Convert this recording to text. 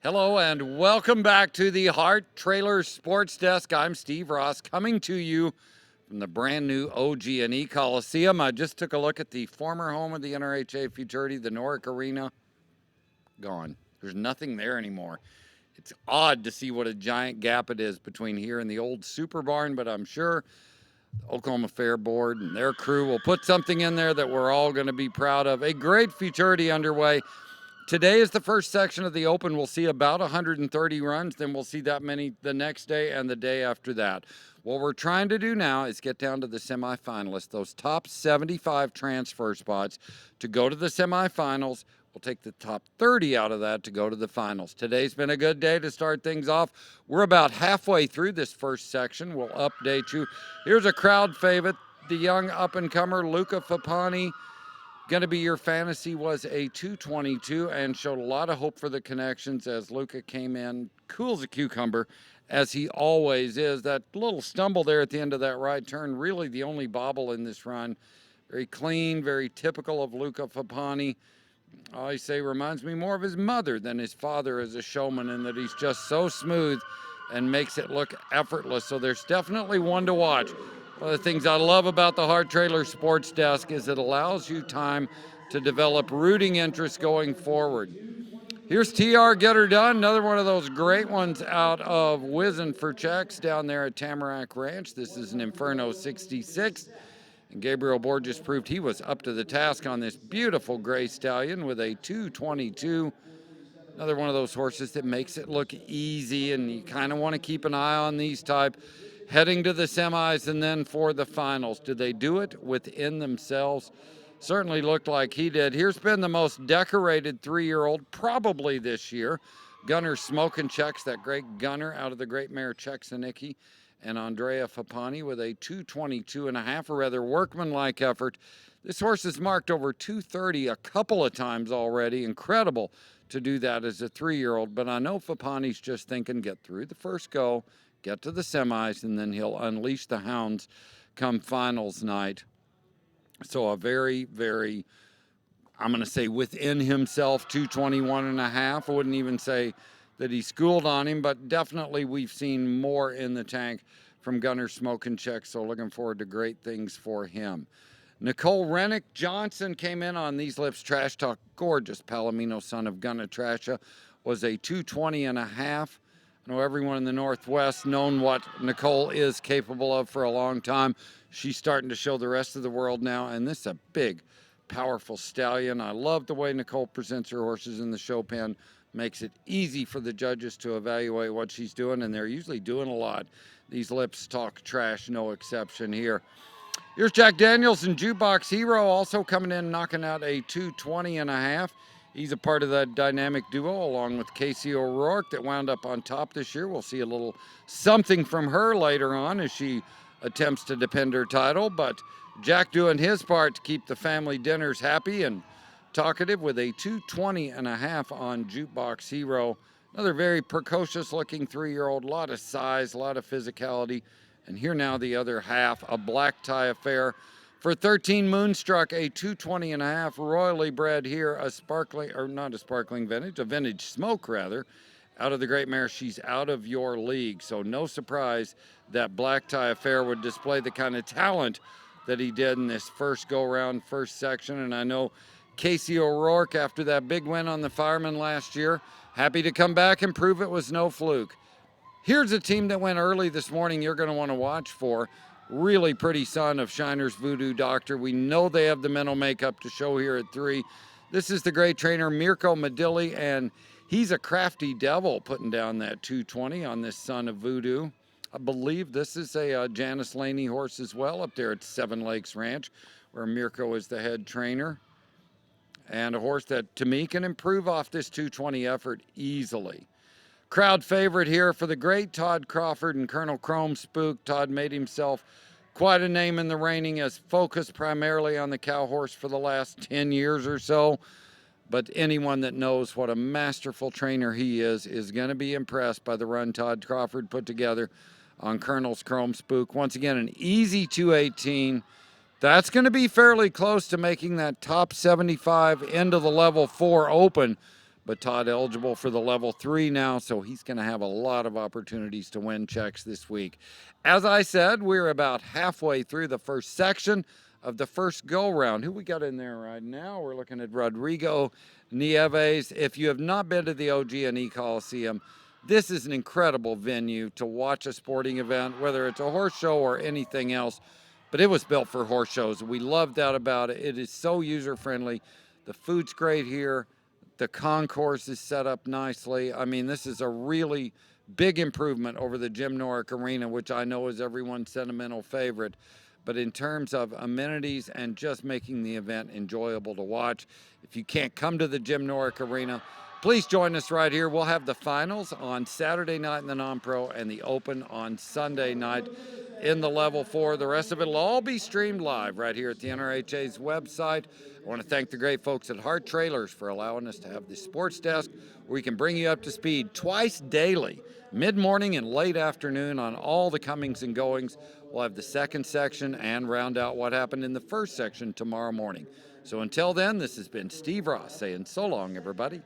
Hello and welcome back to the Hart Trailer Sports Desk. I'm Steve Ross coming to you from the brand new OG&E Coliseum. I just took a look at the former home of the NRHA Futurity, the NRHA Arena. Gone. There's nothing there anymore. It's odd to see what a giant gap it is between here and the old Super Barn, but I'm sure the Oklahoma Fair Board and their crew will put something in there that we're all going to be proud of. A great Futurity underway. Today is the first section of the Open. We'll see about 130 runs. Then we'll see that many the next day and the day after that. What we're trying to do now is get down to the semifinalists, those top 75 transfer spots to go to the semifinals. We'll take the top 30 out of that to go to the finals. Today's been a good day to start things off. We're about halfway through this first section. We'll update you. Here's a crowd favorite, the young up-and-comer Luca Fapani. Going to be your fantasy was a 222 and showed a lot of hope for the connections as Luca came in cool as a cucumber, as he always is. That little stumble there at the end of that right turn, really the only bobble in this run. Very clean, very typical of Luca Fapani. I say reminds me more of his mother than his father as a showman, in that he's just so smooth and makes it look effortless. So there's definitely one to watch. One of the things I love about the Hart Trailer Sports Desk is it allows you time to develop rooting interest going forward. Here's TR Get Her Done, another one of those great ones out of Whizzin' for Checks down there at Tamarack Ranch. This is an Inferno 66. And Gabriel Borges proved he was up to the task on this beautiful gray stallion with a 222. Another one of those horses that makes it look easy, and you kind of want to keep an eye on these type heading to the semis and then for the finals. Did they do it within themselves? Certainly looked like he did. Here's been the most decorated 3-year-old probably this year. Gunner Smoking Checks, that great gunner out of the great mare Czechsanicki, and Andrea Fapani with a 222.5, a rather workmanlike effort. This horse has marked over 230 a couple of times already. Incredible to do that as a 3-year-old, but I know Fapani's just thinking get through the first go, get to the semis, and then he'll unleash the hounds come finals night. So a very, very, I'm going to say within himself, 221.5. I wouldn't even say that he schooled on him, but definitely we've seen more in the tank from Gunner Smoking Check, so looking forward to great things for him. Nicole Rennick Johnson came in on These Lips Trash Talk. Gorgeous Palomino son of Gunna Trasha was a 220.5. I know everyone in the Northwest known what Nicole is capable of for a long time. She's starting to show the rest of the world now, and this is a big, powerful stallion. I love the way Nicole presents her horses in the show pen. Makes it easy for the judges to evaluate what she's doing, and they're usually doing a lot. These Lips Talk Trash, no exception here. Here's Jack Daniels and Jukebox Hero, also coming in knocking out a 220.5. He's a part of that dynamic duo along with Casey O'Rourke that wound up on top this year. We'll see a little something from her later on as she attempts to defend her title, but Jack doing his part to keep the family dinners happy and talkative with a 220.5 on Jukebox Hero. Another very precocious looking 3-year-old, a lot of size, a lot of physicality. And here now the other half, a black tie affair. For 13 Moonstruck, a 220.5, royally bred here, a sparkling, or not a sparkling vintage, a vintage smoke rather, out of the great mare. She's out of your league. So no surprise that black tie affair would display the kind of talent that he did in this first go-round, first section. And I know Casey O'Rourke, after that big win on the Fireman last year, happy to come back and prove it was no fluke. Here's a team that went early this morning you're going to want to watch for. Really pretty son of Shiner's Voodoo Doctor. We know they have the mental makeup to show here at 3. This is the great trainer Mirko Medilli, and he's a crafty devil putting down that 220 on this son of Voodoo. I believe this is a Janice Laney horse as well up there at Seven Lakes Ranch, where Mirko is the head trainer. And a horse that, to me, can improve off this 220 effort easily. Crowd favorite here for the great Todd Crawford and Colonel Chrome Spook. Todd made himself quite a name in the reining, as focused primarily on the cow horse for the last 10 years or so. But anyone that knows what a masterful trainer he is going to be impressed by the run Todd Crawford put together on Colonel's Chrome Spook. Once again, an easy 218. That's going to be fairly close to making that top 75 into the level 4 open. but Todd eligible for the level 3 now, so he's going to have a lot of opportunities to win checks this week. As I said, we're about halfway through the first section of the first go-round. Who we got in there right now? We're looking at Rodrigo Nieves. If you have not been to the OG&E Coliseum, this is an incredible venue to watch a sporting event, whether it's a horse show or anything else. But it was built for horse shows. We love that about it. It is so user-friendly. The food's great here. The concourse is set up nicely. I mean, this is a really big improvement over the Jim Norick Arena, which I know is everyone's sentimental favorite. But in terms of amenities and just making the event enjoyable to watch, if you can't come to the Jim Norick Arena, please join us right here. We'll have the finals on Saturday night in the non-pro and the open on Sunday night in the level 4. The rest of it will all be streamed live right here at the NRHA's website. I want to thank the great folks at Hart Trailers for allowing us to have the sports desk where we can bring you up to speed twice daily, mid-morning and late afternoon, on all the comings and goings. We'll have the second section and round out what happened in the first section tomorrow morning. So until then, this has been Steve Ross saying so long, everybody.